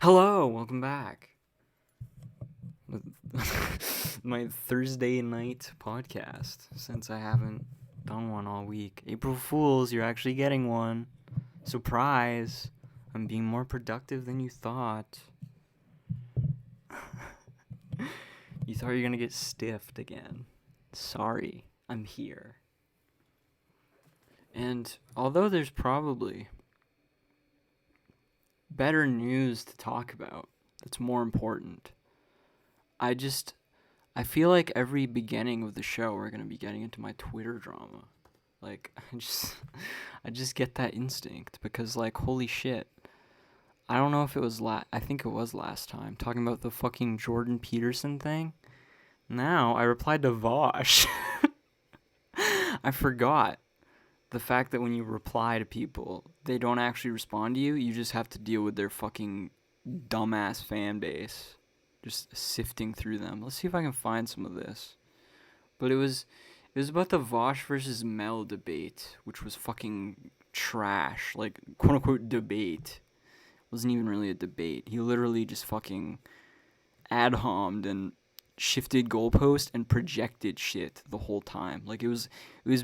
Hello, welcome back. My Thursday night podcast, since I haven't done one all week. April Fools, you're actually getting one. Surprise! I'm being more productive than you thought. You thought you were gonna get stiffed again. Sorry, I'm here. And although there's probably better news to talk about that's more important, I feel like every beginning of the show we're gonna be getting into my Twitter drama. Like I just get that instinct because like holy shit. I don't know if it was I think it was last time talking about the fucking Jordan Peterson thing. Now I replied to Vosh. I forgot the fact that when you reply to people, they don't actually respond to you. You just have to deal with their fucking dumbass fan base. Just sifting through them. Let's see if I can find some of this. But it was about the Vosh versus Mel debate, which was fucking trash. Like, quote unquote debate. It wasn't even really a debate. He literally just fucking ad hommed and shifted goalpost and projected shit the whole time. Like it was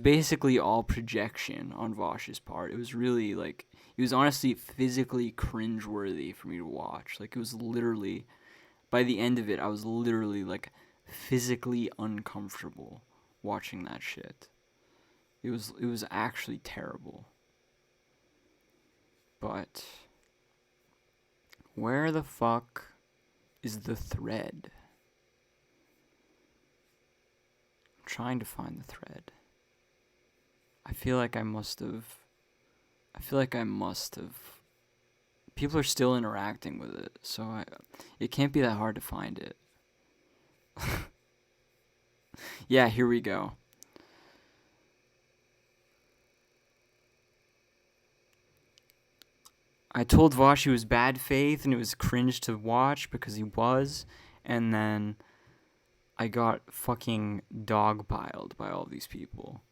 basically all projection on Vosh's part. It was really like it was honestly physically cringeworthy for me to watch. Like it was literally by the end of it I was literally like physically uncomfortable watching that shit. It was actually terrible. But where the fuck is the thread? Trying to find the thread. I feel like I must have. People are still interacting with it, so it can't be that hard to find it. Yeah, here we go. I told Vosh he was bad faith and it was cringe to watch because he was, and then I got fucking dogpiled by all these people.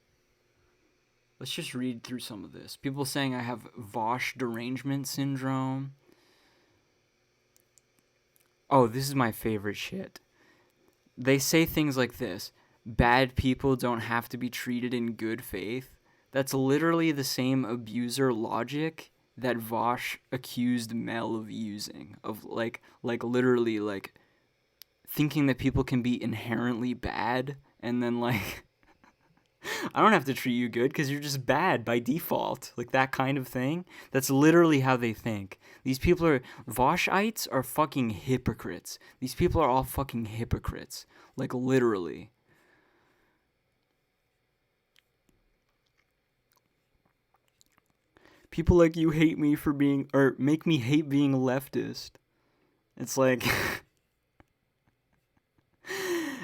Let's just read through some of this. People saying I have Vosh derangement syndrome. Oh, this is my favorite shit. They say things like this. Bad people don't have to be treated in good faith. That's literally the same abuser logic that Vosh accused Mel of using. Of like literally like thinking that people can be inherently bad and then like I don't have to treat you good because you're just bad by default. Like that kind of thing. That's literally how they think. These people are Voshites are fucking hypocrites. These people are all fucking hypocrites. Like literally. People like you hate me for being or make me hate being a leftist. It's like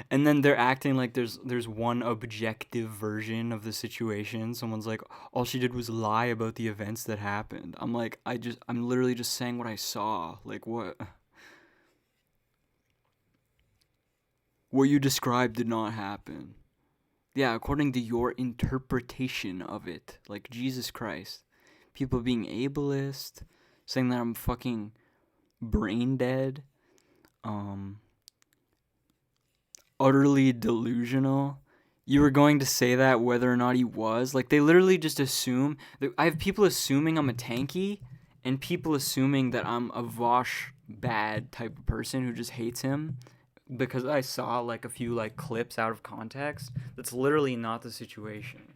and then they're acting like there's one objective version of the situation. Someone's like, all she did was lie about the events that happened. I'm like, I'm literally just saying what I saw. Like what you described did not happen. Yeah, according to your interpretation of it. Like Jesus Christ. People being ableist, saying that I'm fucking brain dead. Utterly delusional. You were going to say that whether or not he was. Like, they literally just assume. I have people assuming I'm a tanky, and people assuming that I'm a Vosh bad type of person who just hates him because I saw, like, a few, like, clips out of context. That's literally not the situation.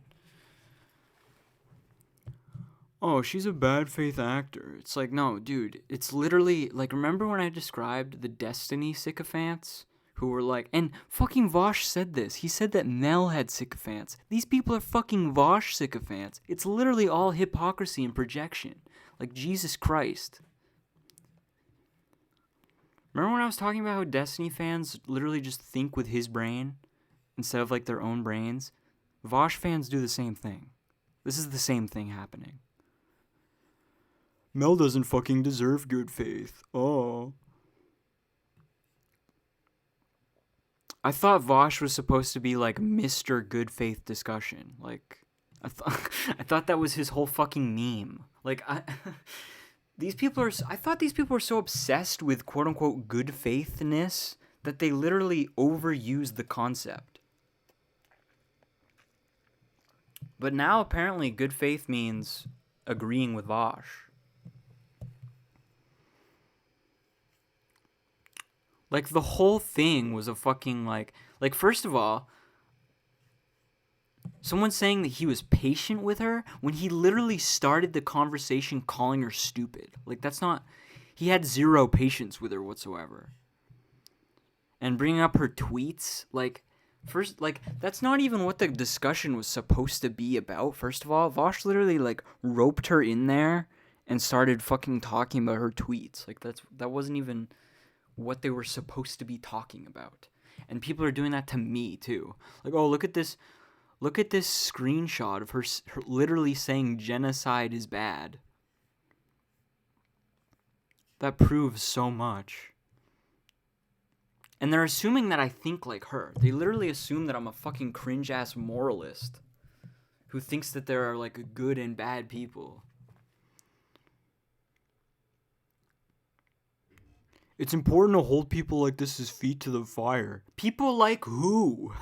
Oh, she's a bad faith actor. It's like, no, dude. It's literally, like, remember when I described the Destiny sycophants? Who were like, and fucking Vosh said this. He said that Mel had sycophants. These people are fucking Vosh sycophants. It's literally all hypocrisy and projection. Like, Jesus Christ. Remember when I was talking about how Destiny fans literally just think with his brain instead of, like, their own brains? Vosh fans do the same thing. This is the same thing happening. Mel doesn't fucking deserve good faith. Oh. I thought Vosh was supposed to be like Mr. Good Faith Discussion. Like, I thought that was his whole fucking meme. Like, I thought these people were so obsessed with quote unquote good faithness that they literally overused the concept. But now apparently good faith means agreeing with Vosh. Like the whole thing was a fucking like first of all, someone saying that he was patient with her when he literally started the conversation calling her stupid. Like that's not, he had zero patience with her whatsoever. And bringing up her tweets, like first, like that's not even what the discussion was supposed to be about. First of all, Vosh literally like roped her in there and started fucking talking about her tweets. Like that wasn't even what they were supposed to be talking about. And people are doing that to me too. Like, oh, look at this screenshot of her literally saying genocide is bad. That proves so much. And they're assuming that I think like her. They literally assume that I'm a fucking cringe-ass moralist who thinks that there are like good and bad people. It's important to hold people like this as feet to the fire. People like who?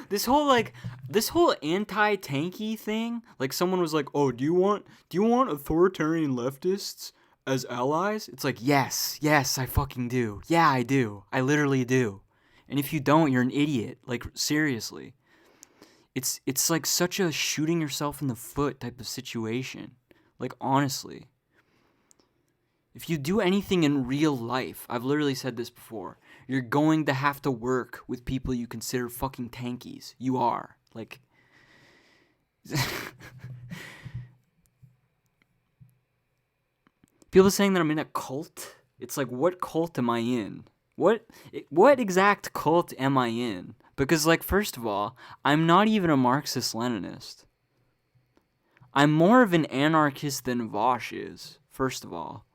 This whole anti-tanky thing, like someone was like, "Oh, do you want authoritarian leftists as allies?" It's like, "Yes, I fucking do. Yeah, I do. I literally do." And if you don't, you're an idiot. Like seriously. It's like such a shooting yourself in the foot type of situation. Like honestly. If you do anything in real life, I've literally said this before, you're going to have to work with people you consider fucking tankies. You are. Like, people saying that I'm in a cult. It's like, what cult am I in? What exact cult am I in? Because, like, first of all, I'm not even a Marxist-Leninist. I'm more of an anarchist than Vosh is, first of all.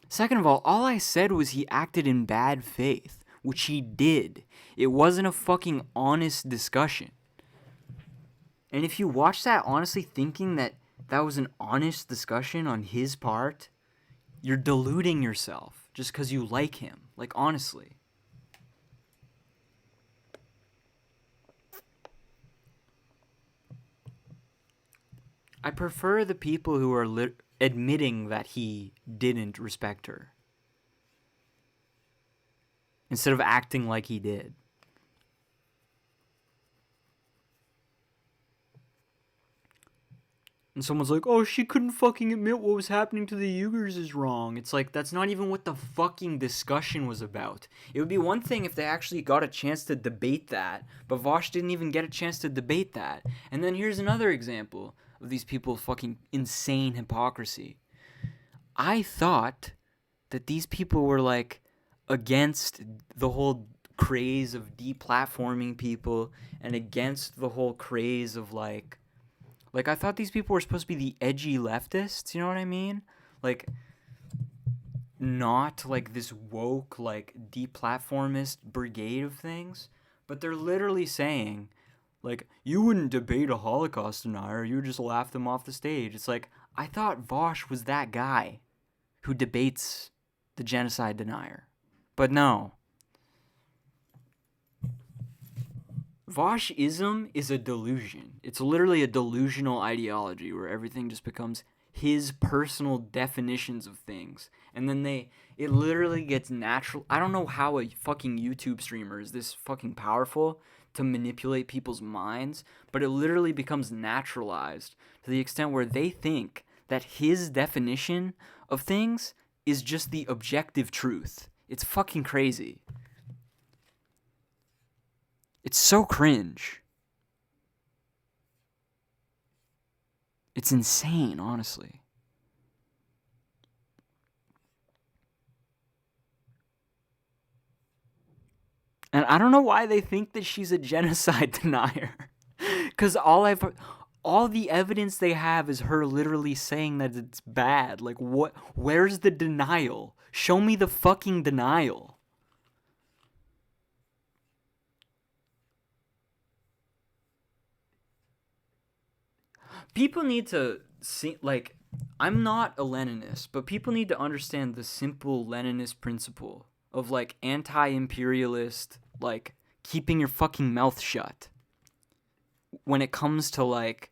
Second of all I said was he acted in bad faith, which he did. It wasn't a fucking honest discussion. And if you watch that honestly thinking that that was an honest discussion on his part, you're deluding yourself just because you like him. Like, honestly. I prefer the people who are admitting that he didn't respect her instead of acting like he did. And someone's like, "Oh, she couldn't fucking admit what was happening to the Uyghurs is wrong." It's like, that's not even what the fucking discussion was about. It would be one thing if they actually got a chance to debate that, but Vosh didn't even get a chance to debate that. And then here's another example of these people's fucking insane hypocrisy. I thought that these people were like against the whole craze of deplatforming people and against the whole craze of like I thought these people were supposed to be the edgy leftists, you know what I mean? Like, not like this woke, like, deplatformist brigade of things, but they're literally saying, like, you wouldn't debate a Holocaust denier, you would just laugh them off the stage. It's like, I thought Vosh was that guy who debates the genocide denier. But no. Voshism is a delusion. It's literally a delusional ideology where everything just becomes his personal definitions of things. And then it literally gets natural. I don't know how a fucking YouTube streamer is this fucking powerful to manipulate people's minds, but it literally becomes naturalized to the extent where they think that his definition of things is just the objective truth. It's fucking crazy. It's so cringe. It's insane, honestly. And I don't know why they think that she's a genocide denier. Because all the evidence they have is her literally saying that it's bad. Like, what? Where's the denial? Show me the fucking denial. People need to like, I'm not a Leninist, but people need to understand the simple Leninist principle of, like, anti-imperialist, like, keeping your fucking mouth shut when it comes to, like,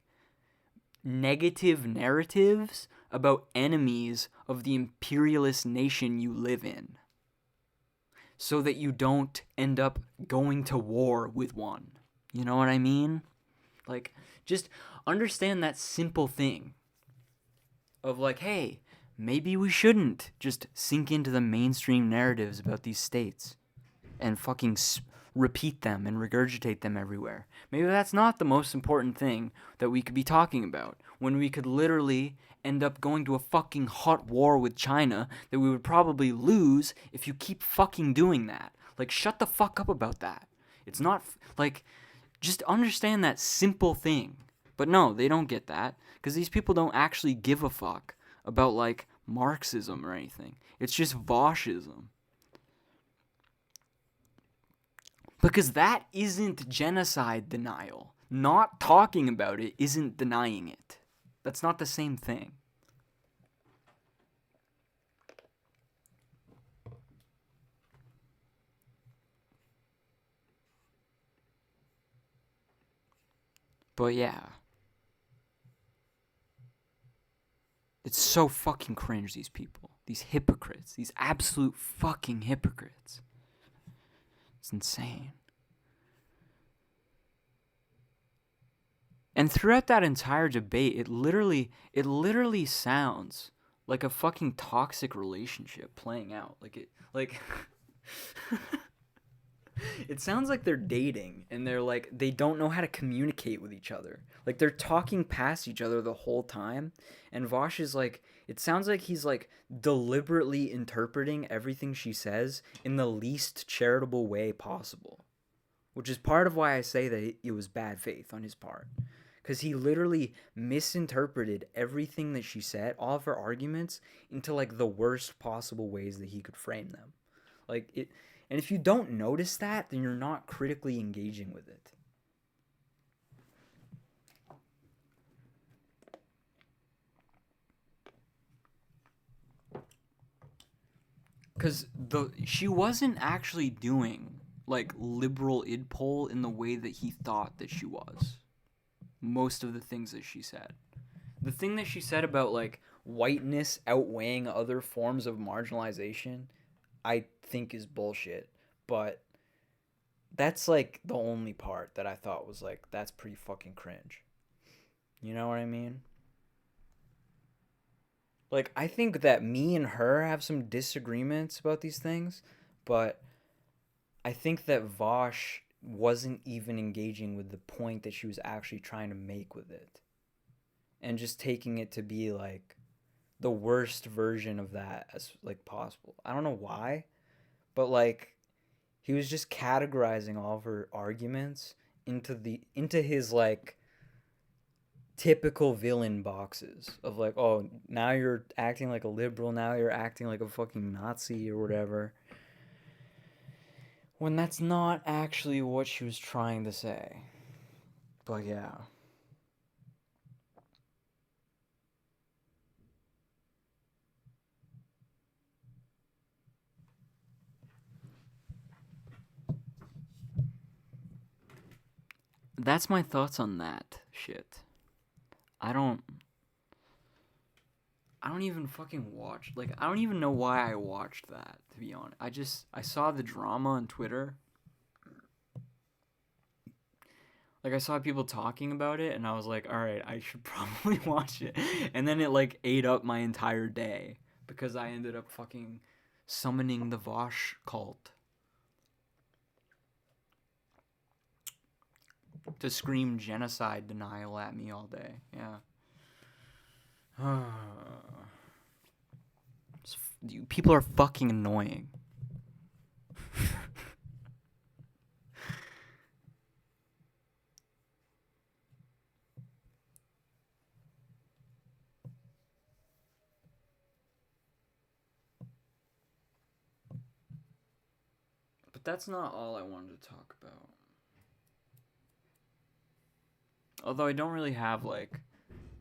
negative narratives about enemies of the imperialist nation you live in, so that you don't end up going to war with one. You know what I mean? Like, just understand that simple thing of, like, hey, maybe we shouldn't just sink into the mainstream narratives about these states and fucking repeat them and regurgitate them everywhere. Maybe that's not the most important thing that we could be talking about, when we could literally end up going to a fucking hot war with China that we would probably lose if you keep fucking doing that. Like, shut the fuck up about that. It's not, like, just understand that simple thing. But no, they don't get that, because these people don't actually give a fuck about, like, Marxism or anything. It's just Voshism. Because that isn't genocide denial. Not talking about it isn't denying it. That's not the same thing. But yeah. It's so fucking cringe, these people. These hypocrites. These absolute fucking hypocrites. It's insane. And throughout that entire debate, it literally sounds like a fucking toxic relationship playing out. It sounds like they're dating and they don't know how to communicate with each other. Like, they're talking past each other the whole time, and Vosh is like, it sounds like he's like deliberately interpreting everything she says in the least charitable way possible. Which is part of why I say that it was bad faith on his part. Because he literally misinterpreted everything that she said, all of her arguments, into, like, the worst possible ways that he could frame them. Like, it, and if you don't notice that, then you're not critically engaging with it. Because she wasn't actually doing, like, liberal id poll in the way that he thought that she was. Most of the things that she said. The thing that she said about, like, whiteness outweighing other forms of marginalization, I think is bullshit. But that's, like, the only part that I thought was, like, that's pretty fucking cringe. You know what I mean? Like, I think that me and her have some disagreements about these things, but I think that Vosh wasn't even engaging with the point that she was actually trying to make with it. And just taking it to be, like, the worst version of that as, like, possible. I don't know why, but, like, he was just categorizing all of her arguments into his, like, typical villain boxes of, like, oh, now you're acting like a liberal, now you're acting like a fucking Nazi or whatever. When that's not actually what she was trying to say. But yeah. That's my thoughts on that shit. I don't even fucking watch. Like, I don't even know why I watched that, to be honest. I saw the drama on Twitter. Like, I saw people talking about it, and I was like, alright, I should probably watch it. And then it, like, ate up my entire day, because I ended up fucking summoning the Vosh cult to scream genocide denial at me all day. Yeah. People are fucking annoying. But that's not all I wanted to talk about. Although I don't really have, like,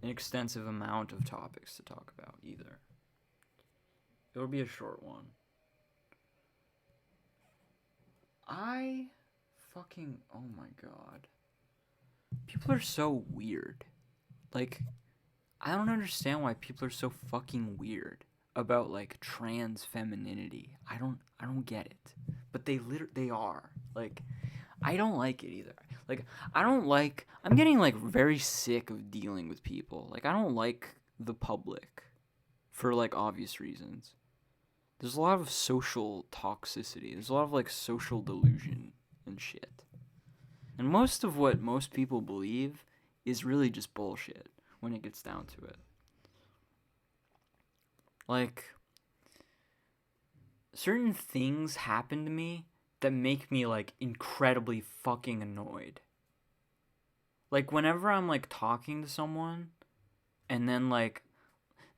an extensive amount of topics to talk about either. It'll be a short one. Oh my god. People are so weird. Like, I don't understand why people are so fucking weird about like trans femininity. I don't get it. But they are. Like, I don't like it either. Like, I'm getting like very sick of dealing with people. Like, I don't like the public for like obvious reasons. There's a lot of social toxicity. There's a lot of like social delusion and shit. And most of what most people believe is really just bullshit when it gets down to it. Like, certain things happen to me that make me like incredibly fucking annoyed. Like, whenever I'm like talking to someone and then like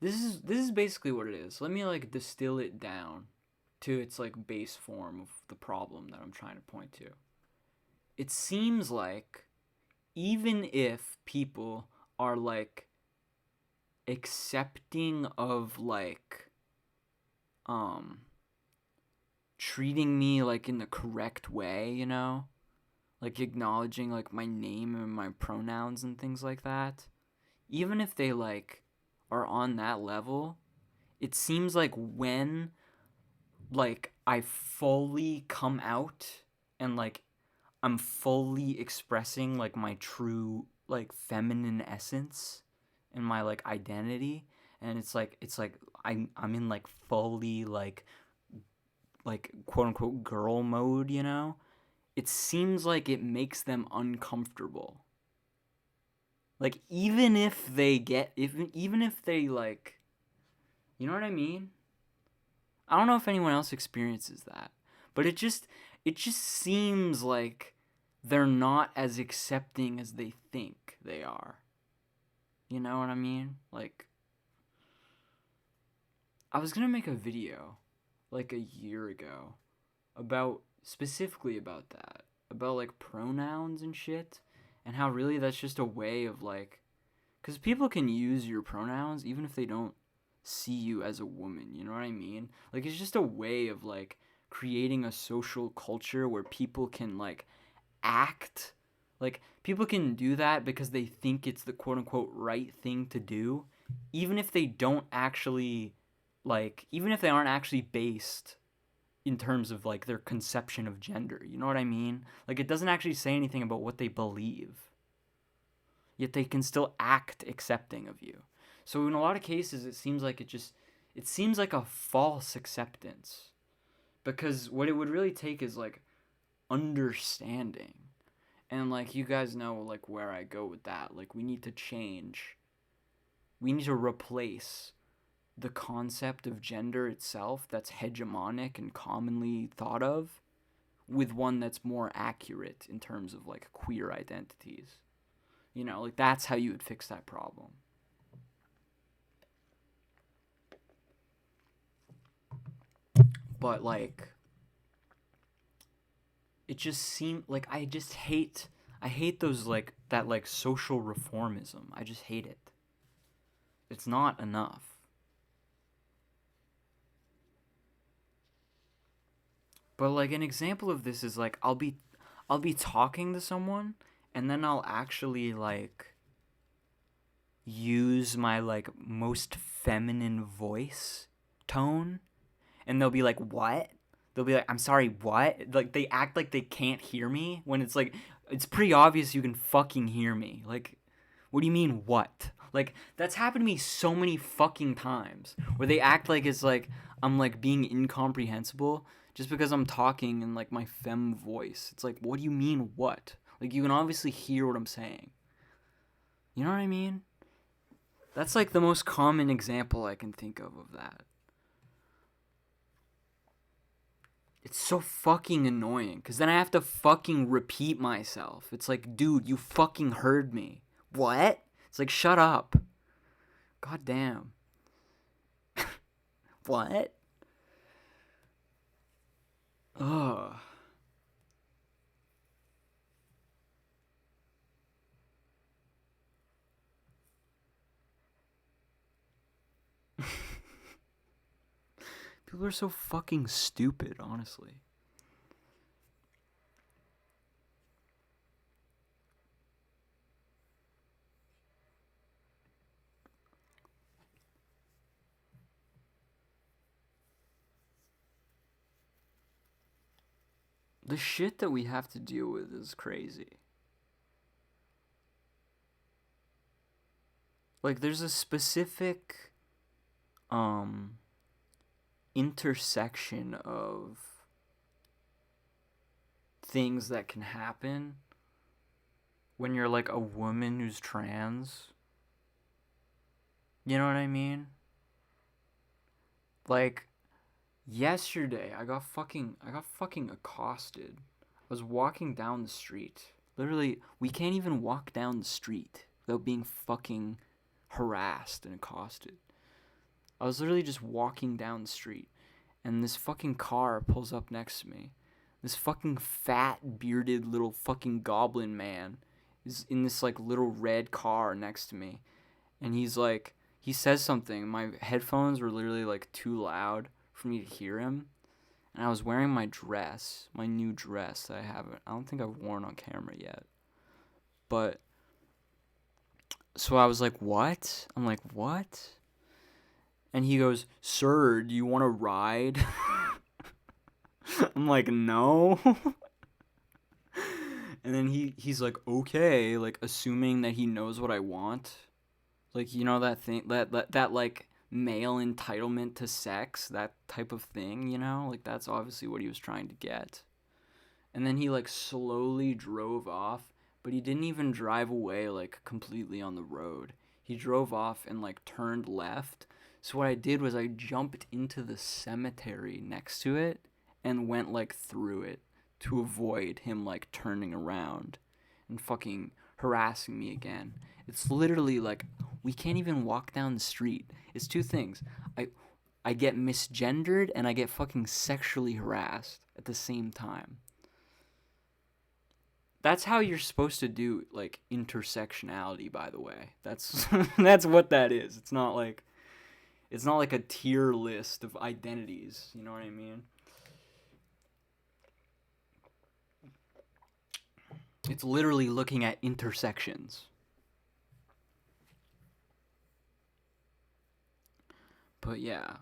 this is basically what it is. Let me like distill it down to its like base form of the problem that I'm trying to point to. It seems like even if people are like accepting of like treating me like in the correct way, you know? Like acknowledging like my name and my pronouns and things like that. Even if they like are on that level, it seems like when like I fully come out and like I'm fully expressing like my true like feminine essence and my like identity, and it's like I'm in like fully like quote unquote girl mode, you know? It seems like it makes them uncomfortable. Like even if they like, you know what I mean? I don't know if anyone else experiences that, but it just seems like they're not as accepting as they think they are. You know what I mean? Like, I was gonna make a video like a year ago specifically about that, about like pronouns and shit, and how really that's just a way of like, because people can use your pronouns even if they don't see you as a woman, you know what I mean? Like, it's just a way of like creating a social culture where people can like act like people can do that because they think it's the quote unquote right thing to do, even if they don't actually even if they aren't actually based in terms of like their conception of gender, you know what I mean? Like, it doesn't actually say anything about what they believe, yet they can still act accepting of you. So in a lot of cases, it seems like it seems like a false acceptance, because what it would really take is like understanding. And like, you guys know like where I go with that. Like, we need to change. We need to replace the concept of gender itself that's hegemonic and commonly thought of with one that's more accurate in terms of like queer identities. You know, like, that's how you would fix that problem. But like, it just seemed like I hate those like that like social reformism. I just hate it. It's not enough. But like, an example of this is like I'll be talking to someone, and then I'll actually like use my like most feminine voice tone, and they'll be like, "What?" They'll be like, "I'm sorry, what?" Like, they act like they can't hear me when it's like, it's pretty obvious you can fucking hear me. Like, what do you mean, what? Like, that's happened to me so many fucking times, where they act like it's like I'm like being incomprehensible just because I'm talking in like my femme voice. It's like, what do you mean, what? Like, you can obviously hear what I'm saying. You know what I mean? That's like the most common example I can think of that. It's so fucking annoying, because then I have to fucking repeat myself. It's like, dude, you fucking heard me. What? It's like, shut up. God damn. What? Ugh. People are so fucking stupid, honestly. The shit that we have to deal with is crazy. Like, there's a specific intersection of things that can happen when you're like a woman who's trans. You know what I mean? Like, yesterday I got fucking accosted. I was walking down the street. Literally, we can't even walk down the street without being fucking harassed and accosted. I was literally just walking down the street, and this fucking car pulls up next to me. This fucking fat, bearded little fucking goblin man is in this like little red car next to me. And he's like, he says something. My headphones were literally like too loud for me to hear him. And I was wearing my dress, my new dress that I don't think I've worn on camera yet. But, so I was like, what? I'm like, what? And he goes, sir, do you want to ride? I'm like, no. And then he's like, okay, like assuming that he knows what I want. Like, you know that thing, that like male entitlement to sex, that type of thing, you know? Like, that's obviously what he was trying to get. And then he like slowly drove off, but he didn't even drive away like completely on the road. He drove off and like turned left. So what I did was I jumped into the cemetery next to it and went like through it to avoid him like turning around and fucking harassing me again. It's literally like we can't even walk down the street. It's two things. I get misgendered and I get fucking sexually harassed at the same time. That's how you're supposed to do like intersectionality, by the way. That's that's what that is. It's not like a tier list of identities, you know what I mean? It's literally looking at intersections. But yeah.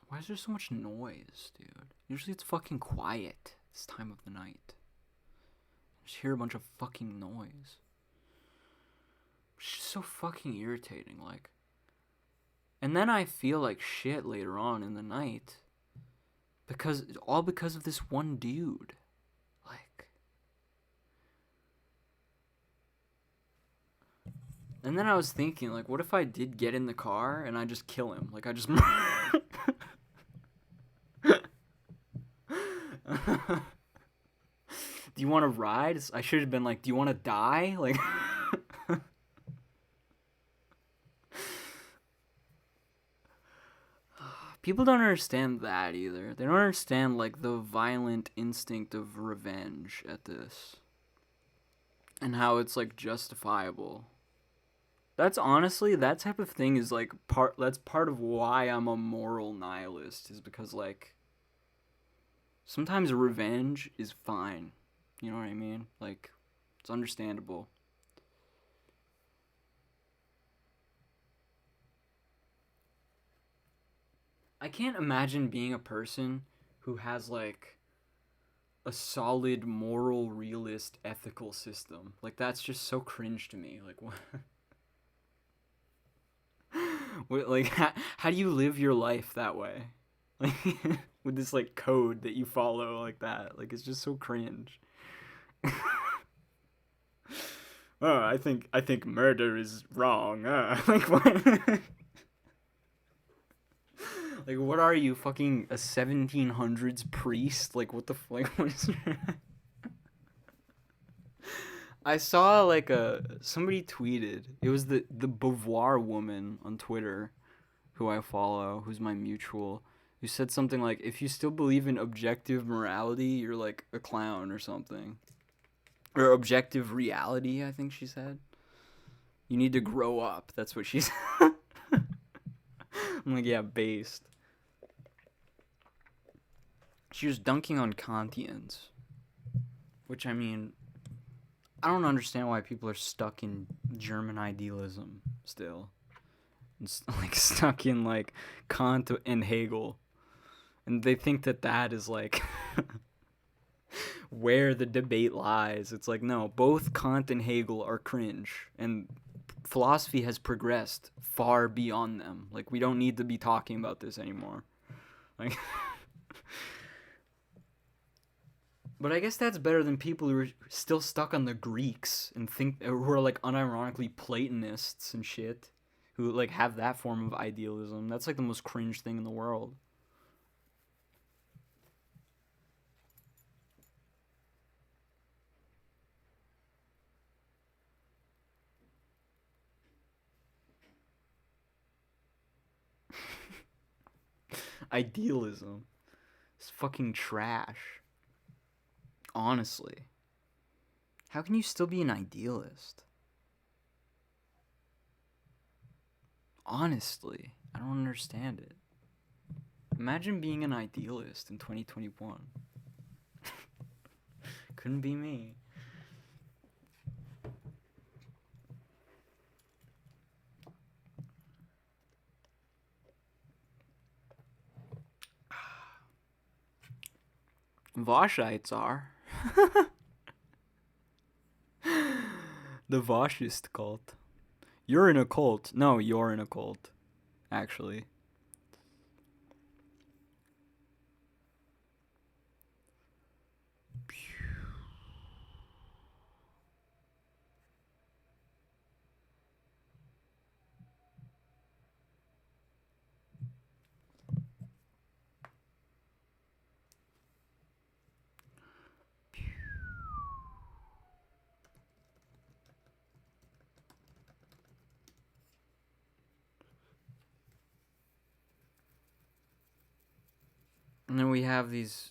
Why is there so much noise, dude? Usually it's fucking quiet this time of the night. I just hear a bunch of fucking noise. It's just so fucking irritating, like. And then I feel like shit later on in the night. Because of this one dude. Like. And then I was thinking, like, what if I did get in the car and I just kill him? Like, I just... Do you want to ride? I should have been like, do you want to die? Like... People don't understand that either. They don't understand, like, the violent instinct of revenge at this. And how it's, like, justifiable. That's honestly, that type of thing is, like, that's part of why I'm a moral nihilist. Is because, like, sometimes revenge is fine. You know what I mean? Like, it's understandable. I can't imagine being a person who has, like, a solid moral, realist, ethical system. Like, that's just so cringe to me. Like, what? Like, how do you live your life that way? Like, with this, like, code that you follow like that. Like, it's just so cringe. Oh, I think murder is wrong. Like, what? Like, what are you, fucking a 1700s priest? Like, what the like, what is I saw, like, somebody tweeted, it was the Beauvoir woman on Twitter, who I follow, who's my mutual, who said something like, if you still believe in objective morality, you're, like, a clown or something. Or objective reality, I think she said. You need to grow up. That's what she said. I'm like, yeah, based. She was dunking on Kantians. Which, I mean, I don't understand why people are stuck in German idealism still. It's like stuck in like Kant and Hegel. And they think that that is like where the debate lies. It's like, no, both Kant and Hegel are cringe. And philosophy has progressed far beyond them. Like, we don't need to be talking about this anymore. Like, but I guess that's better than people who are still stuck on the Greeks and think, who are like unironically Platonists and shit, who like have that form of idealism. That's like the most cringe thing in the world. Idealism. It's fucking trash. Honestly. How can you still be an idealist? Honestly. I don't understand it. Imagine being an idealist in 2021. Couldn't be me. Voschites are. The Voschist cult. You're in a cult. No, you're in a cult. Actually. And then we have these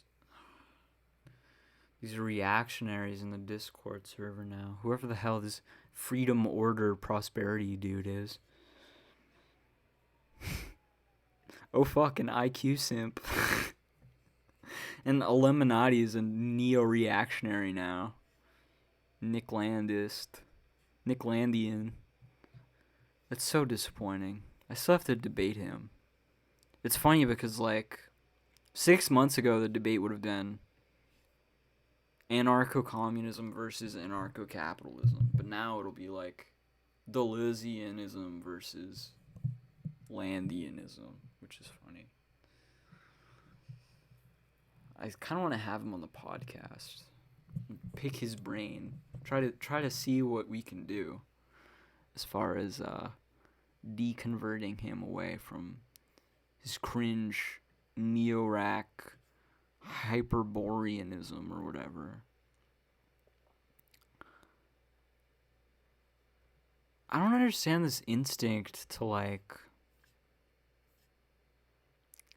reactionaries in the Discord server now. Whoever the hell this freedom, order, prosperity dude is. Oh fuck, an IQ simp. And Illuminati is a neo-reactionary now. Nick Landian. That's so disappointing. I still have to debate him. It's funny because, like, 6 months ago, the debate would have been anarcho-communism versus anarcho-capitalism. But now it'll be, like, Deleuzianism versus Landianism, which is funny. I kind of want to have him on the podcast. Pick his brain. Try to see what we can do as far as deconverting him away from his cringe neo-rack hyperboreanism or whatever. I don't understand this instinct to like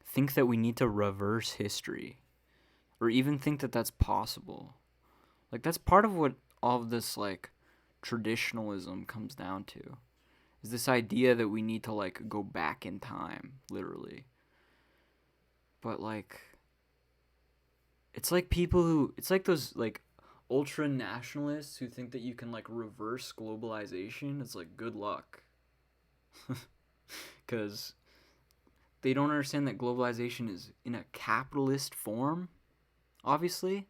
think that we need to reverse history or even think that that's possible. Like, that's part of what all of this like traditionalism comes down to, is this idea that we need to like go back in time, literally. But like, it's like those like ultra nationalists who think that you can like reverse globalization. It's like, good luck. Because they don't understand that globalization is in a capitalist form, obviously,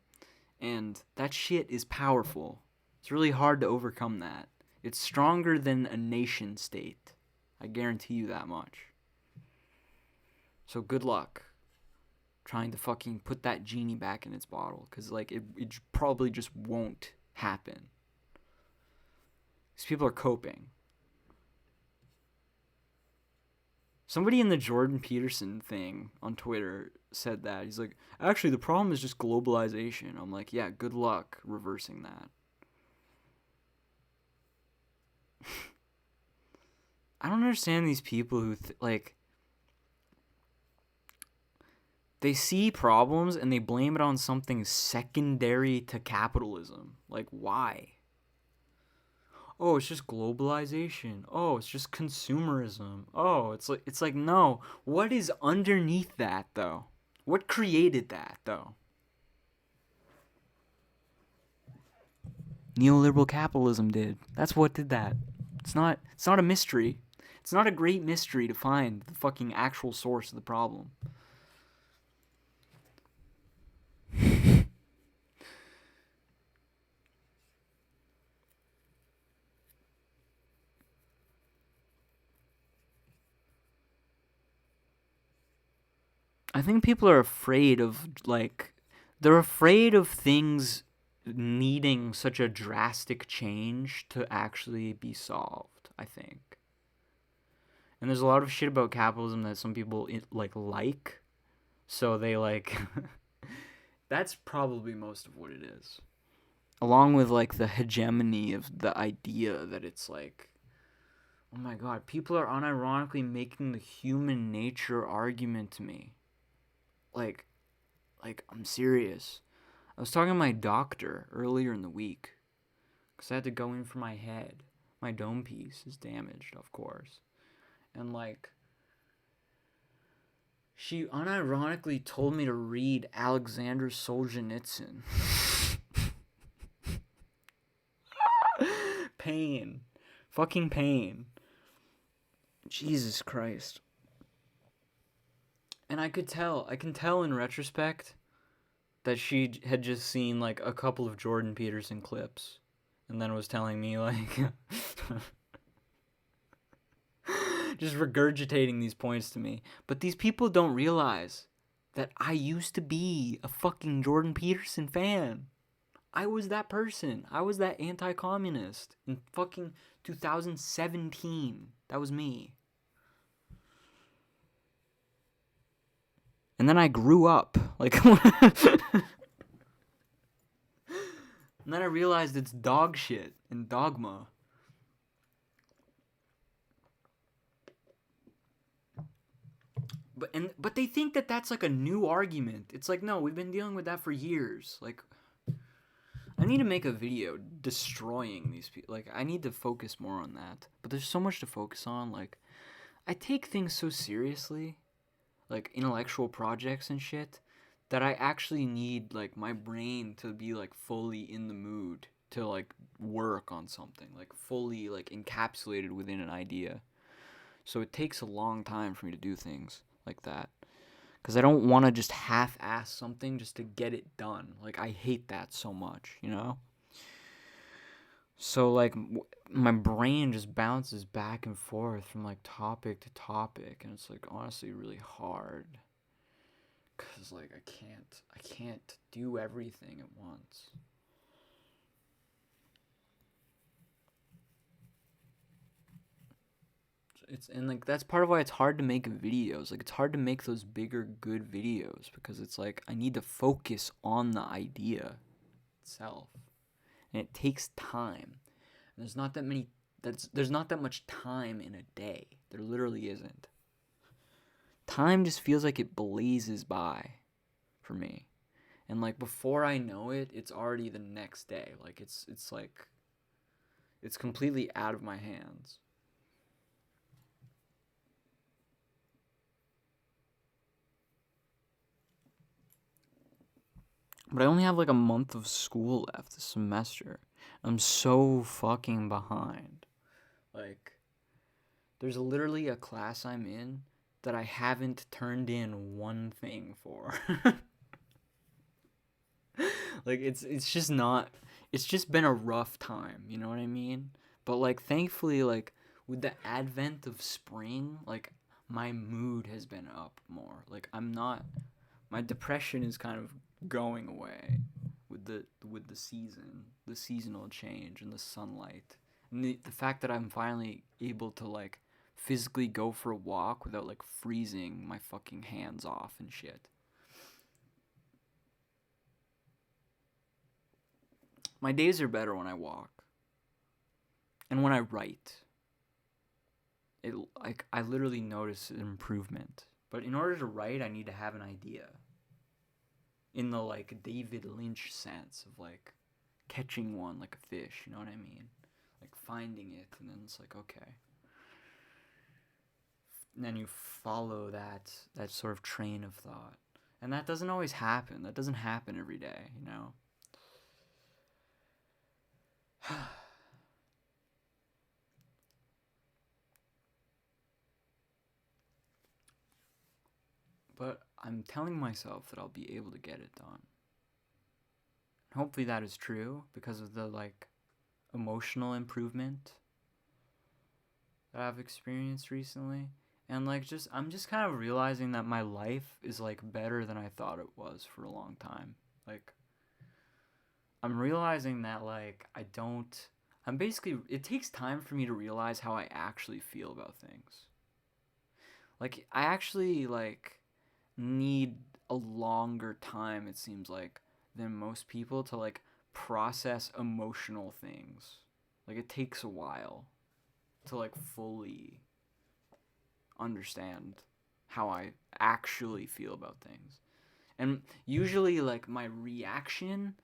and that shit is powerful. It's really hard to overcome that. It's stronger than a nation state. I guarantee you that much. So good luck trying to fucking put that genie back in its bottle, because like it probably just won't happen. These people are coping. Somebody in the Jordan Peterson thing on Twitter said that. He's like, actually, the problem is just globalization. I'm like, yeah, good luck reversing that. I don't understand these people who, like, They see problems and they blame it on something secondary to capitalism. Like, why? Oh, it's just globalization. Oh, it's just consumerism. Oh, it's like no. What is underneath that though? What created that though? Neoliberal capitalism did. That's what did that. It's not a mystery. It's not a great mystery to find the fucking actual source of the problem. I think people are afraid of they're afraid of things needing such a drastic change to actually be solved, I think. And there's a lot of shit about capitalism that some people like, so they like that's probably most of what it is. Along with like the hegemony of the idea that it's like, oh my god, people are unironically making the human nature argument to me. Like I'm serious. I was talking to my doctor earlier in the week because I had to go in for my head. My dome piece is damaged, of course. And like, she unironically told me to read Alexander Solzhenitsyn. Pain. Fucking pain. Jesus Christ. And I can tell in retrospect that she had just seen like a couple of Jordan Peterson clips and then was telling me like just regurgitating these points to me. But these people don't realize that I used to be a fucking Jordan Peterson fan. I was that person. I was that anti-communist in fucking 2017. That was me. And then I grew up. Like, and then I realized it's dog shit and dogma. But they think that that's like a new argument. It's like, no, we've been dealing with that for years. Like, I need to make a video destroying these people. Like, I need to focus more on that. But there's so much to focus on. Like, I take things so seriously, like intellectual projects and shit, that I actually need like my brain to be like fully in the mood to like work on something, like fully like encapsulated within an idea. So it takes a long time for me to do things like that, because I don't want to just half-ass something just to get it done. Like, I hate that so much, you know? So like my brain just bounces back and forth from like topic to topic, and it's like honestly really hard, cuz like I can't do everything at once. And like that's part of why it's hard to make videos. Like, it's hard to make those bigger good videos because it's like I need to focus on the idea itself. And it takes time. And there's not that much time in a day. There literally isn't. Time just feels like it blazes by for me. And like before I know it, it's already the next day. Like it's like it's completely out of my hands. But I only have like a month of school left this semester. I'm so fucking behind. Like, there's literally a class I'm in that I haven't turned in one thing for. Like, it's just been a rough time, you know what I mean? But like, thankfully, like with the advent of spring, like my mood has been up more. Like, my depression is kind of going away with the seasonal change and the sunlight, and the fact that I'm finally able to like physically go for a walk without like freezing my fucking hands off and shit. My days are better when I walk and when I write. It like I literally notice an improvement. But in order to write, I need to have an idea. in the like David Lynch sense of like catching one like a fish, you know what I mean? Like finding it, and then it's like, okay. And then you follow that sort of train of thought. And that doesn't always happen. That doesn't happen every day, you know? But I'm telling myself that I'll be able to get it done. Hopefully that is true because of the like emotional improvement that I've experienced recently. And like I'm just kind of realizing that my life is like better than I thought it was for a long time. Like I'm realizing that like I'm basically it takes time for me to realize how I actually feel about things. Like I actually like need a longer time, it seems like, than most people to like process emotional things. Like it takes a while to like fully understand how I actually feel about things. And usually like my reaction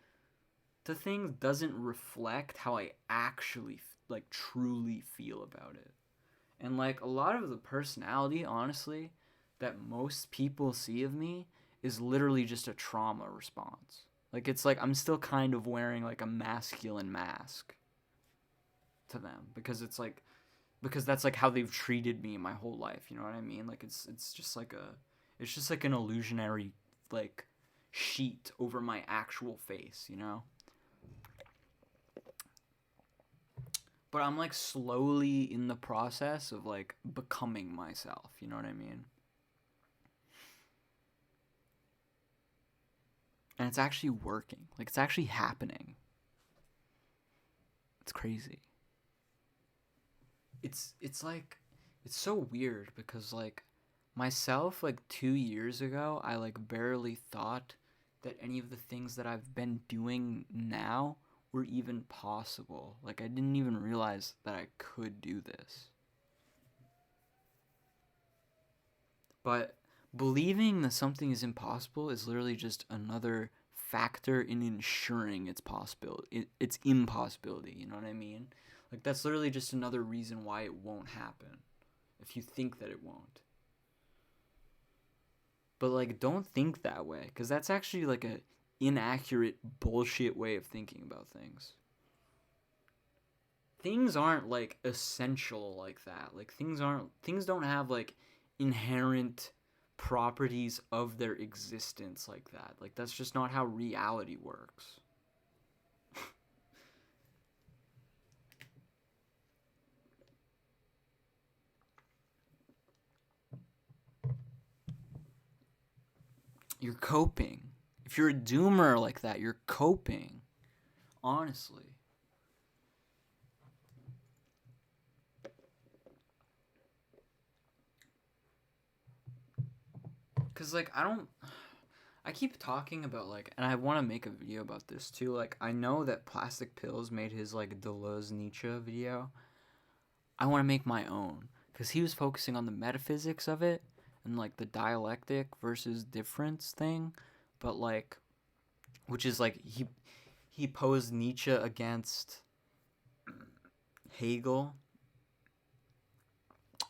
to things doesn't reflect how I actually like truly feel about it. And like a lot of the personality, honestly, that most people see of me is literally just a trauma response. Like it's like I'm still kind of wearing like a masculine mask to them because that's like how they've treated me my whole life, you know what I mean? Like it's just like an illusionary like sheet over my actual face, you know? But I'm like slowly in the process of like becoming myself, you know what I mean? And it's actually working. Like it's actually happening. It's crazy. It's like it's so weird because like myself like 2 years ago, I like barely thought that any of the things that I've been doing now were even possible. Like I didn't even realize that I could do this. But believing that something is impossible is literally just another factor in ensuring its possibility, its impossibility. You know what I mean? Like that's literally just another reason why it won't happen. If you think that it won't, but like don't think that way, because that's actually like a inaccurate bullshit way of thinking about things. Things aren't like essential like that. Like things don't have like inherent properties of their existence like that. Like that's just not how reality works. You're coping. If you're a doomer like that, you're coping. Honestly. Cause like I keep talking about like, and I want to make a video about this too. Like I know that Plastic Pills made his like Deleuze Nietzsche video. I want to make my own because he was focusing on the metaphysics of it and like the dialectic versus difference thing, but like, which is like he posed Nietzsche against Hegel,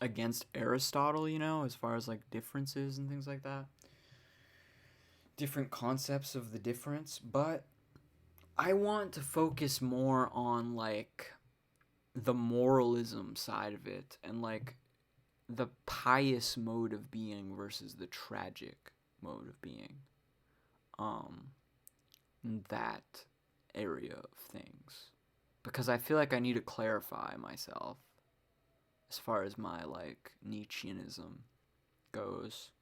against Aristotle, you know, as far as like differences and things like that, different concepts of the difference. But I want to focus more on like the moralism side of it and like the pious mode of being versus the tragic mode of being. Um, that area of things. Because I feel like I need to clarify myself as far as my like Nietzscheanism goes.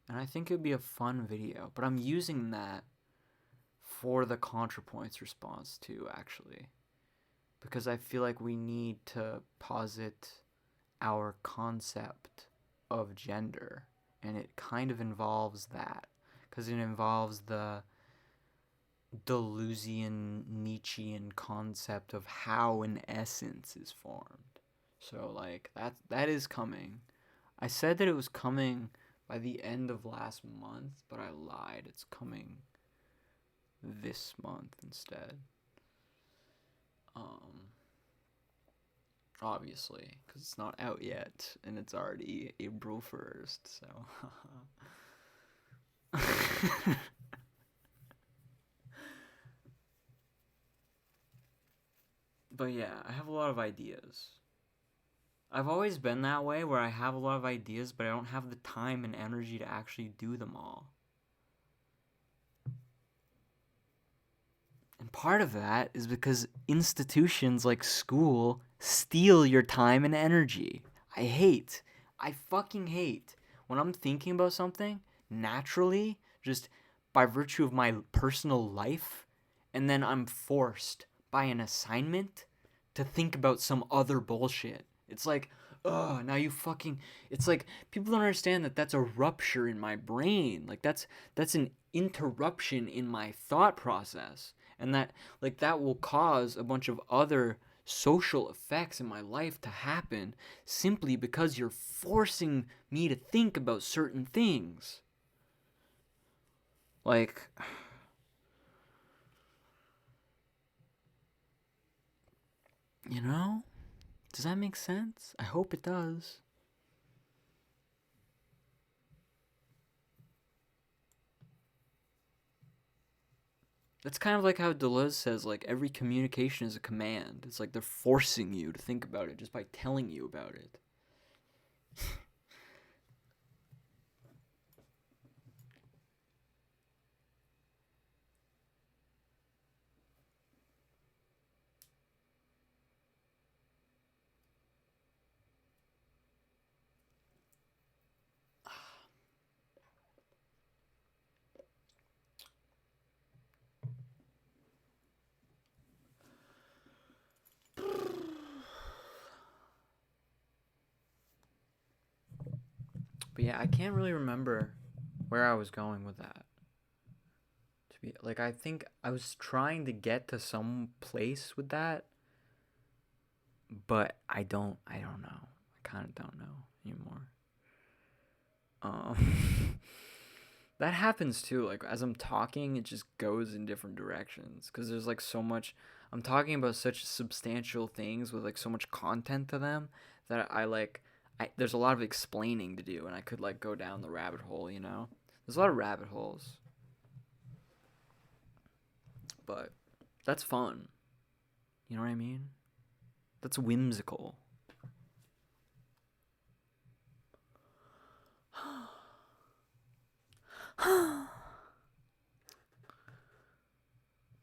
And I think it would be a fun video. But I'm using that for the ContraPoints response too, actually. Because I feel like we need to posit our concept of gender, and it kind of involves that because it involves the Deleuzian Nietzschean concept of how an essence is formed. So like that is coming. I said that it was coming by the end of last month, but I lied. It's coming this month instead. Obviously, because it's not out yet, and it's already April 1st, so. But yeah, I have a lot of ideas. I've always been that way, where I have a lot of ideas, but I don't have the time and energy to actually do them all. And part of that is because institutions like school steal your time and energy. I fucking hate when I'm thinking about something naturally, just by virtue of my personal life, and then I'm forced by an assignment to think about some other bullshit. It's like, ugh, now you fucking. It's like people don't understand that that's a rupture in my brain. Like that's an interruption in my thought process, and that will cause a bunch of other social effects in my life to happen simply because you're forcing me to think about certain things. Like, you know? Does that make sense? I hope it does. That's kind of like how Deleuze says, like, every communication is a command. It's like they're forcing you to think about it just by telling you about it. But yeah, I can't really remember where I was going with that. To be like, I think I was trying to get to some place with that, but I don't know. I kind of don't know anymore. That happens too. Like as I'm talking, it just goes in different directions because there's like so much. I'm talking about such substantial things with like so much content to them that there's a lot of explaining to do, and I could like go down the rabbit hole. You know, there's a lot of rabbit holes, but that's fun. You know what I mean? That's whimsical.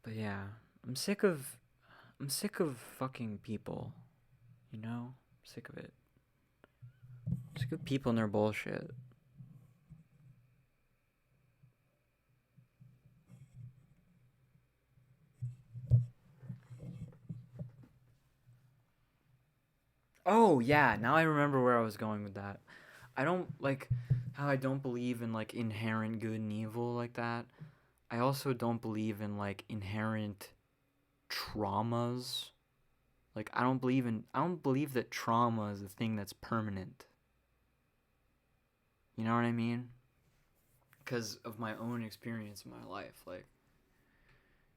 But yeah, I'm sick of fucking people. You know? I'm sick of it. I'm sick of people and their bullshit. Oh yeah, now I remember where I was going with that. I don't like how I don't believe in like inherent good and evil like that. I also don't believe in like inherent traumas. Like I don't believe that trauma is a thing that's permanent. You know what I mean? Because of my own experience in my life, like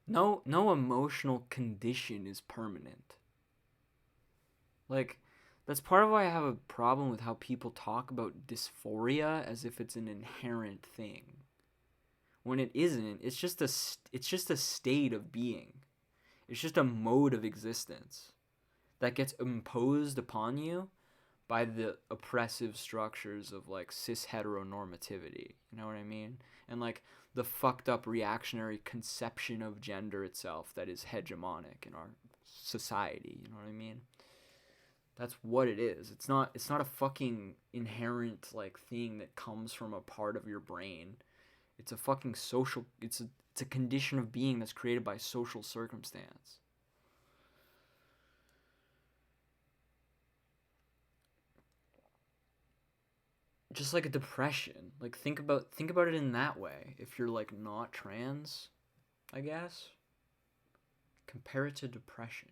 no emotional condition is permanent. Like that's part of why I have a problem with how people talk about dysphoria as if it's an inherent thing. When it isn't, it's just a state of being. It's just a mode of existence that gets imposed upon you by the oppressive structures of like cis heteronormativity. You know what I mean? And like the fucked up reactionary conception of gender itself that is hegemonic in our society. You know what I mean? That's what it is. It's not a fucking inherent like thing that comes from a part of your brain. It's a fucking social it's a condition of being that's created by social circumstance. Just like a depression. Like think about it in that way. If you're like not trans, I guess, compare it to depression.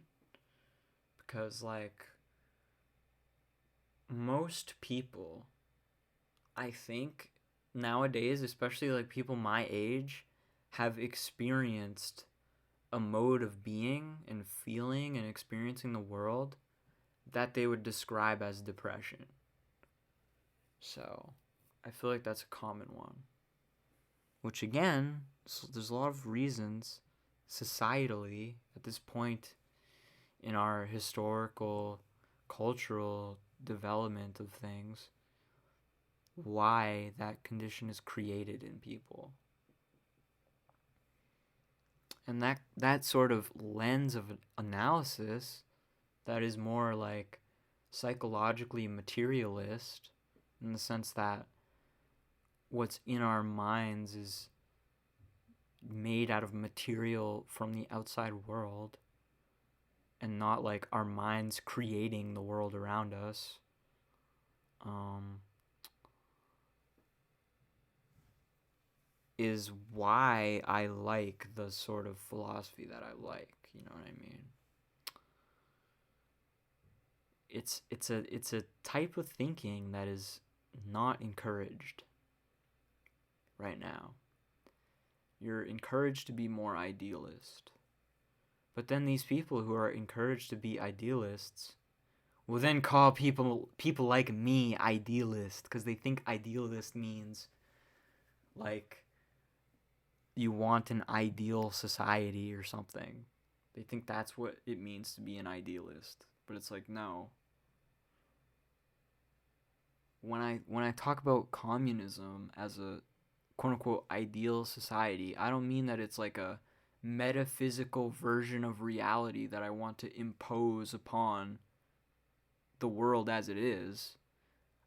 Because like most people, I think nowadays, especially like people my age, have experienced a mode of being and feeling and experiencing the world that they would describe as depression. So I feel like that's a common one. Which again, so there's a lot of reasons societally at this point in our historical, cultural development of things why that condition is created in people. And that sort of lens of analysis that is more like psychologically materialist, in the sense that what's in our minds is made out of material from the outside world and not like our minds creating the world around us. Is why I like the sort of philosophy that I like, you know what I mean? It's a type of thinking that is not encouraged right now. You're encouraged to be more idealist. But then these people who are encouraged to be idealists will then call people like me idealist, because they think idealist means like you want an ideal society or something. They think that's what it means to be an idealist. But it's like, no. When I talk about communism as a quote unquote ideal society, I don't mean that it's like a metaphysical version of reality that I want to impose upon the world as it is.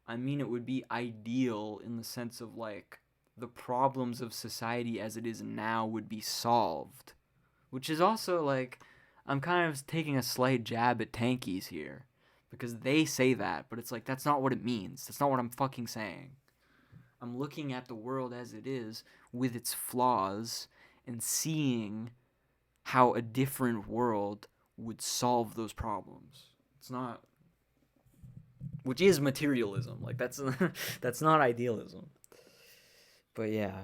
I mean it would be ideal in the sense of like the problems of society as it is now would be solved. Which is also like, I'm kind of taking a slight jab at tankies here, because they say that, but it's like, that's not what it means. That's not what I'm fucking saying. I'm looking at the world as it is with its flaws and seeing how a different world would solve those problems. It's not, which is materialism. Like that's that's not idealism. But yeah,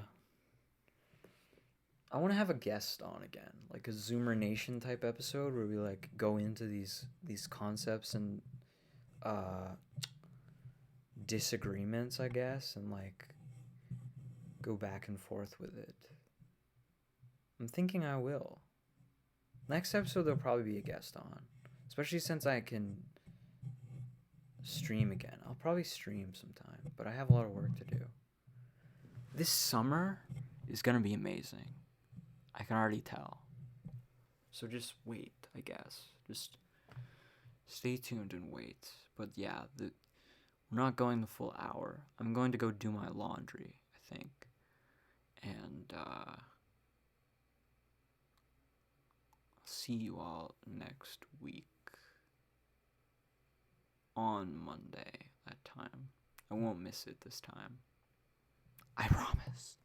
I want to have a guest on again, like a Zoomer Nation type episode where we like go into these concepts and disagreements, I guess, and like go back and forth with it. I'm thinking I will. Next episode there'll probably be a guest on, especially since I can stream again. I'll probably stream sometime, but I have a lot of work to do. This summer is gonna be amazing. I can already tell. So just wait, I guess. Just stay tuned and wait. But yeah, we're not going the full hour. I'm going to go do my laundry, I think. And I'll see you all next week on Monday that time. I won't miss it this time. I promise.